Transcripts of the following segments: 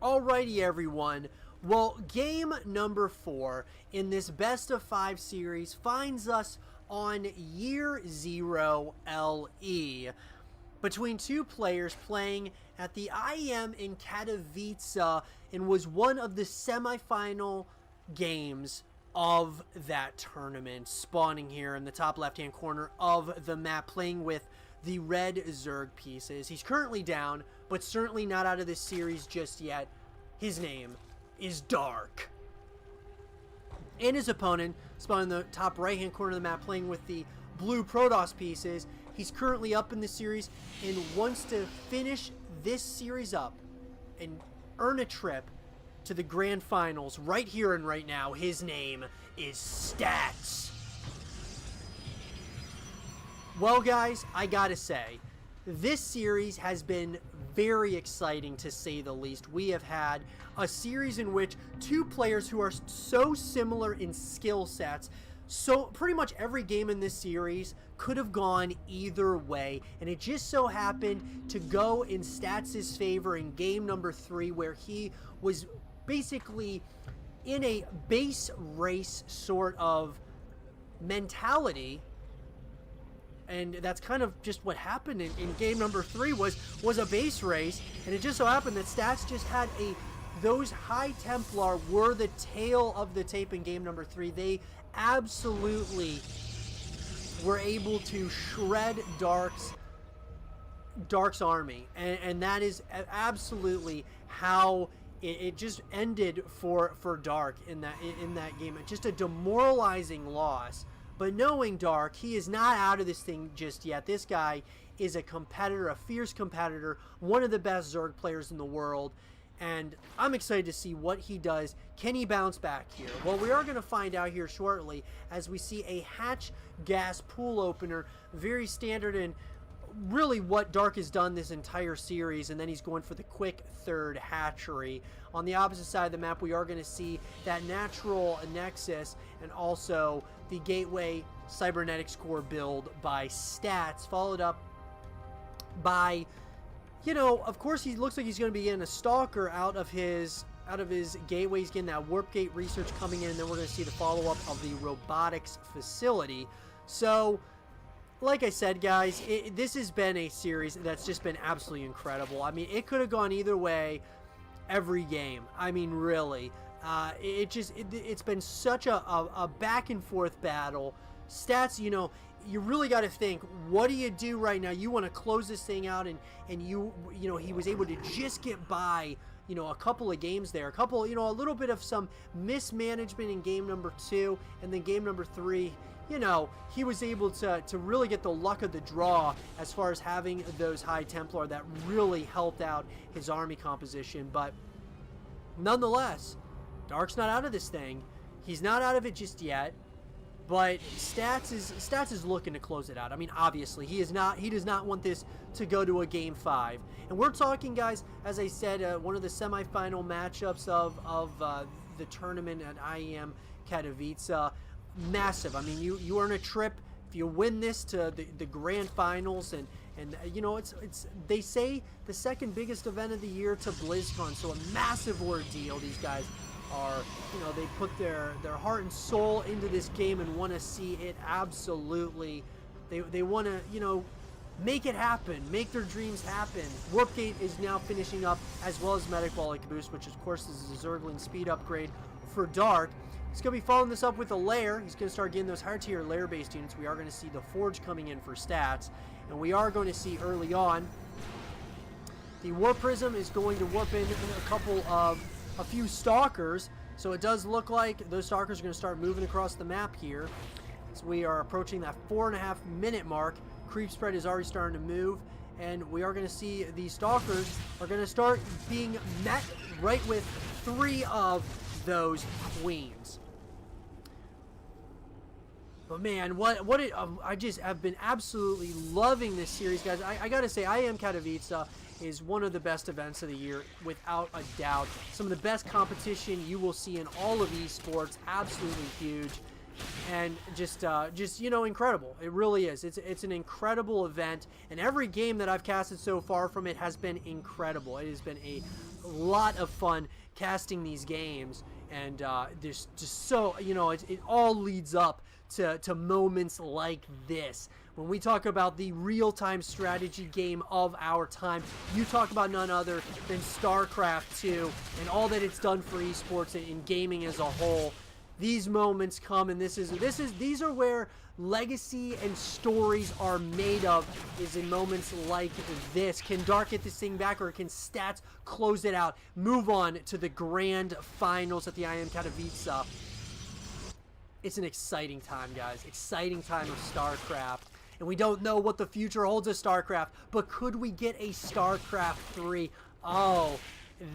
Alrighty, everyone. Well, game number 4 in this best of 5 series finds us on year 0 LE between two players playing at the IEM in Katowice, and was one of the semifinal games of that tournament, spawning here in the top left-hand corner of the map, playing with the red Zerg pieces. He's currently down, but certainly not out of this series just yet. His name is Dark. And his opponent, spawning in the top right-hand corner of the map, playing with the blue Protoss pieces. He's currently up in the series and wants to finish this series up and earn a trip to the grand finals right here and right now. His name is Stats. Well, guys, I gotta say, this series has been very exciting, to say the least. We have had a series in which two players who are so similar in skill sets, so pretty much every game in this series could have gone either way, and it just so happened to go in Stats' favor in game number 3, where he was basically in a base race sort of mentality. And that's kind of just what happened in game number 3 was a base race, and it just so happened that Stats just had those High Templar were the tail of the tape in game number 3. They absolutely were able to shred Dark's army, and that is absolutely how it just ended for Dark in that game. It's just a demoralizing loss. But knowing Dark, he is not out of this thing just yet. This guy is a competitor, a fierce competitor, one of the best Zerg players in the world, and I'm excited to see what he does. Can he bounce back here? Well, we are going to find out here shortly as we see a hatch gas pool opener, very standard and really what Dark has done this entire series, and then he's going for the quick third hatchery. On the opposite side of the map, we are going to see that natural nexus and also the gateway cybernetics core build by Stats, followed up by, you know, of course he looks like he's going to be getting a stalker out of his gateway. He's getting that warp gate research coming in, and then we're going to see the follow-up of the robotics facility. So like I said, guys, this has been a series that's just been absolutely incredible. I mean, it could have gone either way every game. I mean, really. It's been such a back and forth battle. Stats, you know, you really got to think, what do you do right now? You want to close this thing out, and you know, he was able to just get by, you know, a couple of games there, a little bit of some mismanagement in game number 2, and then game number 3, you know, he was able to really get the luck of the draw as far as having those High Templar that really helped out his army composition. But nonetheless, Dark's not out of this thing. He's not out of it just yet. But Stats is looking to close it out. I mean, obviously, he does not want this to go to a game 5. And we're talking, guys, as I said, one of the semifinal matchups of the tournament at IEM Katowice. Massive. I mean, you earn a trip if you win this to the grand finals, and you know, it's they say the second biggest event of the year to BlizzCon, so a massive ordeal. These guys are, you know, they put their heart and soul into this game and want to see it absolutely. They want to, you know, make it happen, make their dreams happen. Warpgate is now finishing up, as well as Metabolic Boost, which of course is a Zergling speed upgrade for Dark. He's going to be following this up with a lair. He's going to start getting those higher tier lair-based units. We are going to see the Forge coming in for Stats. And we are going to see early on, the Warp Prism is going to warp in a few Stalkers. So it does look like those Stalkers are going to start moving across the map here. So we are approaching that 4.5 minute mark. Creep spread is already starting to move. And we are going to see these Stalkers are going to start being met right with 3 of those Queens. But man, I just have been absolutely loving this series, guys. I gotta say, IEM Katowice is one of the best events of the year, without a doubt. Some of the best competition you will see in all of esports. Absolutely huge. and just you know, incredible. It really is. It's an incredible event, and every game that I've casted so far from it has been incredible. It has been a lot of fun casting these games, and there's just so, you know, it all leads up to moments like this. When we talk about the real-time strategy game of our time, you talk about none other than StarCraft 2 and all that it's done for esports and in gaming as a whole. These moments come, and these are where legacy and stories are made of, is in moments like this. Can Dark get this thing back, or can Stats close it out, move on to the grand finals at the IEM Katowice? It's an exciting time, guys. Exciting time of StarCraft. And we don't know what the future holds of StarCraft, but could we get a StarCraft 3? Oh,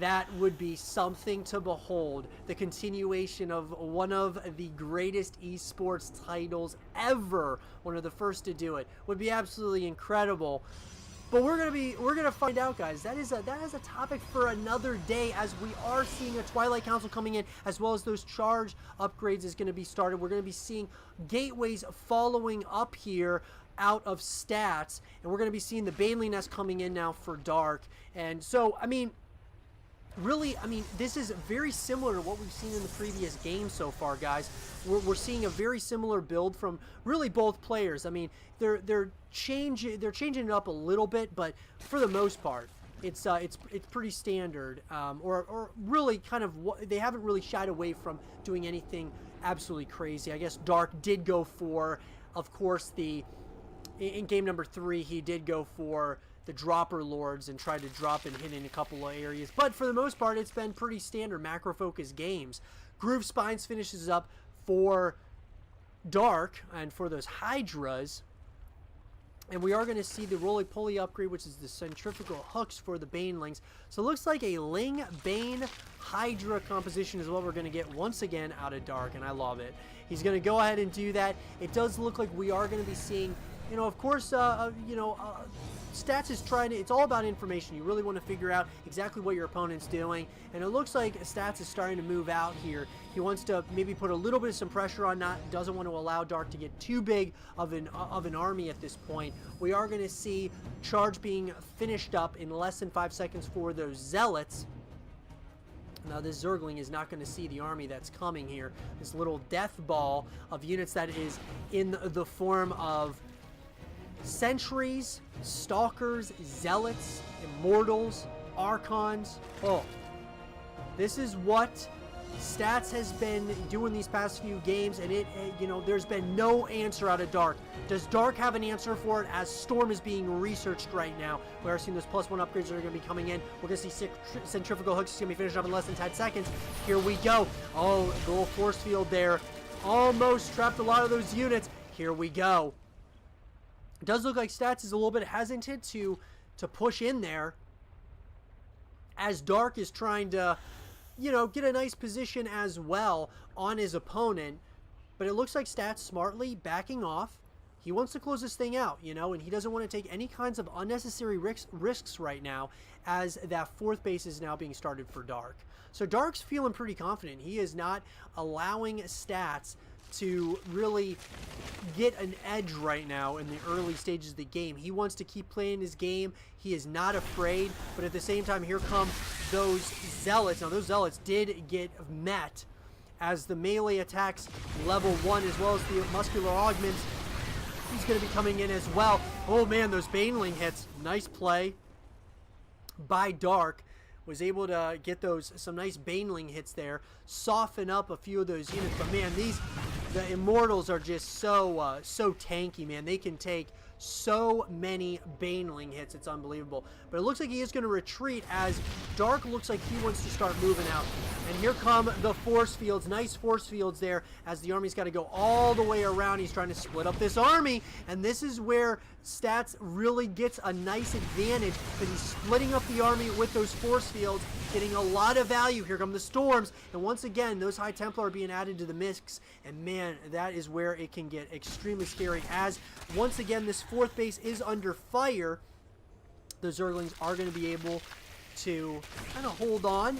that would be something to behold. The continuation of one of the greatest esports titles ever, one of the first to do it, would be absolutely incredible. But we're gonna find out, guys. That is a topic for another day, as we are seeing a Twilight Council coming in, as well as those charge upgrades is gonna be started. We're gonna be seeing gateways following up here out of Stats, and we're gonna be seeing the Baneling Nest coming in now for Dark. And so, I mean, really, I mean, this is very similar to what we've seen in the previous game so far, guys. We're seeing a very similar build from really both players. I mean, they're changing it up a little bit, but for the most part, it's pretty standard, or really kind of they haven't really shied away from doing anything absolutely crazy. I guess Dark did go for, of course, in game number 3, he did go for the Dropper Lords and tried to drop and hit in a couple of areas. But for the most part, it's been pretty standard macro-focused games. Groove Spines finishes up for Dark and for those Hydras. And we are going to see the Roly-Poly upgrade, which is the centrifugal hooks for the Banelings. So it looks like a Ling Bane Hydra composition is what we're going to get once again out of Dark, and I love it. He's going to go ahead and do that. It does look like we are going to be seeing, you know, of course, Stats is trying to, it's all about information. You really want to figure out exactly what your opponent's doing, and it looks like Stats is starting to move out here. He wants to maybe put a little bit of some pressure on, doesn't want to allow Dark to get too big of an army at this point. We are going to see charge being finished up in less than 5 seconds for those Zealots. Now this Zergling is not going to see the army that's coming here. This little death ball of units that is in the form of Sentries, Stalkers, Zealots, Immortals, Archons. Oh, this is what Stats has been doing these past few games, and there's been no answer out of Dark. Does Dark have an answer for it, as Storm is being researched right now? We are seeing those +1 upgrades that are going to be coming in. We're going to see centrifugal hooks is going to be finished up in less than 10 seconds. Here we go. Oh, the little force field there almost trapped a lot of those units. Here we go. It does look like Stats is a little bit hesitant to push in there, as Dark is trying to, get a nice position as well on his opponent. But it looks like Stats smartly backing off. He wants to close this thing out, and he doesn't want to take any kinds of unnecessary risks right now, as that 4th base is now being started for Dark. So Dark's feeling pretty confident. He is not allowing Stats to really get an edge right now in the early stages of the game. He wants to keep playing his game. He is not afraid, but at the same time, here come those Zealots. Now, those Zealots did get met, as the melee attacks level 1, as well as the muscular augments. He's going to be coming in as well. Oh man, those Baneling hits. Nice play by Dark. Was able to get some nice Baneling hits there, soften up a few of those units. But man, the Immortals are just so tanky, man. They can take so many Baneling hits. It's unbelievable. But it looks like he is going to retreat, as Dark looks like he wants to start moving out. And here come the force fields. Nice force fields there, as the army's got to go all the way around. He's trying to split up this army, and this is where Stats really gets a nice advantage, because he's splitting up the army with those force fields, getting a lot of value. Here come the storms, and once again, those High Templar are being added to the mix, and man, that is where it can get extremely scary, as once again, this 4th base is under fire. The Zerglings are going to be able to kind of hold on.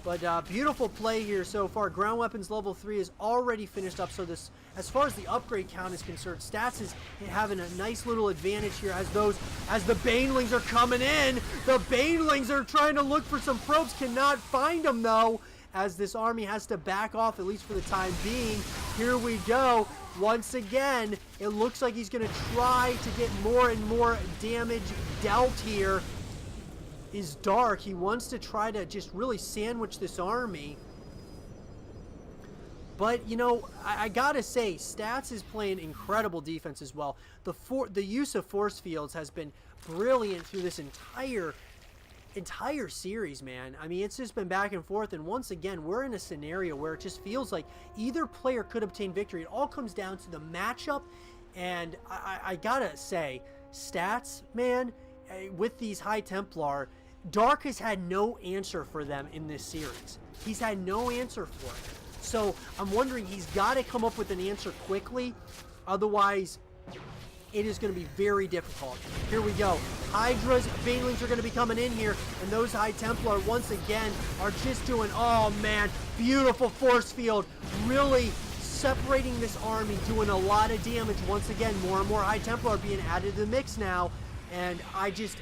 But beautiful play here so far. Ground weapons level 3 is already finished up, so this as far as the upgrade count is concerned, Stats is having a nice little advantage here as the Banelings are coming in. The Banelings are trying to look for some probes, cannot find them though, as this army has to back off, at least for the time being. Here we go. Once again, it looks like he's going to try to get more and more damage dealt here. Is Dark. He wants to try to just really sandwich this army. But, you know, I gotta say, Stats is playing incredible defense as well. The use of force fields has been brilliant through this entire series, man. I mean, it's just been back and forth, and once again, we're in a scenario where it just feels like either player could obtain victory. It all comes down to the matchup, and I gotta say, Stats, man, with these High Templar, Dark has had no answer for them in this series. He's had no answer for it. So I'm wondering, he's got to come up with an answer quickly, otherwise it is going to be very difficult. Here we go. Hydras, Banelings are going to be coming in here, and those High Templar once again are just doing, oh man, beautiful force field, really separating this army, doing a lot of damage. Once again, more and more High Templar are being added to the mix now, and I just,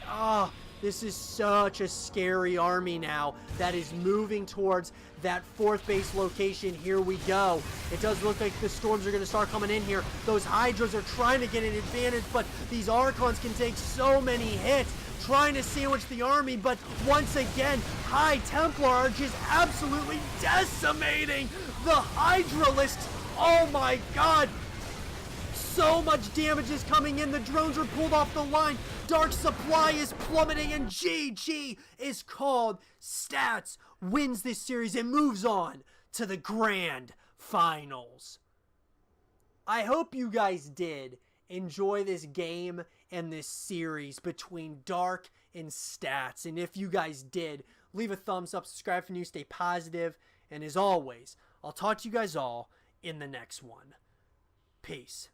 this is such a scary army now that is moving towards that 4th base location. Here we go. It does look like the storms are going to start coming in here. Those Hydras are trying to get an advantage, but these Archons can take so many hits trying to sandwich the army. But once again, High Templar are just absolutely decimating the Hydralisks. Oh my god! So much damage is coming in. The drones are pulled off the line. Dark supply is plummeting, and GG is called. Stats wins this series and moves on to the grand finals. I hope you guys did enjoy this game and this series between Dark and Stats. And if you guys did, leave a thumbs up, subscribe for new, stay positive, and as always, I'll talk to you guys all in the next one. Peace.